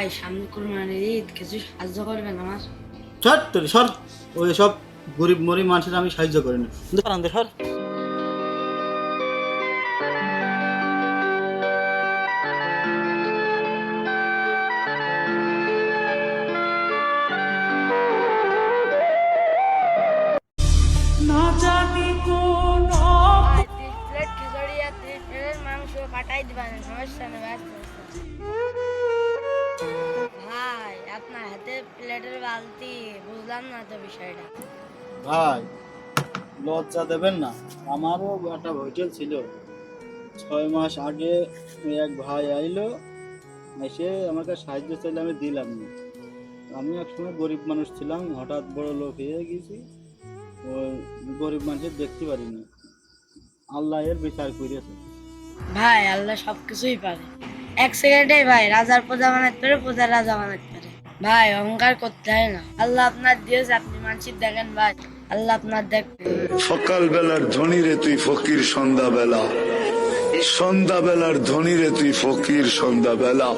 ভাই সামনে কুরবানির ঈদ, কিছু সাহায্য করবেন আমার? সর তোর সর, ওই সব গরিব মরিব মানুষের আমি সাহায্য করি না, কিন্তু কারণ সর। ভাই 30 প্লেট খিচুড়ি আর 30 প্লেট মাংস পাঠাই দিবেন, সমস্যা নেই, ব্যস্ত আছি। ভাই আপনার হাতে প্লেটের বালতি, বুঝলাম না তো বিষয়টা। ভাই লজ্জা দেবেন না, আমারও একটা হোটেল ছিল। 6 মাস আগে ওই এক ভাই আইলো, এসে আমাকে সাহায্য চাইলে আমি দিলাম না। আমি একসময় গরিব মানুষ ছিলাম, হঠাৎ বড় লোক হয়ে গেছি। ওই গরিব মানুষের দেখতে পারি না, আল্লাহ এর বিচার করেছে। ভাই আল্লাহ সবকিছুই পারে, 1 সেকেন্ডে ভাই রাজার প্রজা বানাতে পারে, প্রজার রাজা বানাতে পারে। ভাই অহংকার করতে হয় না, আল্লাহ আপনার দিয়েছে, আপনি মানসিক দেখেন ভাই, আল্লাহ আপনার দেখ। সকাল বেলার ধনী রে তুই ফকির সন্ধ্যাবেলা, সন্ধ্যাবেলার ধনী রে তুই ফকির সন্ধ্যাবেলা।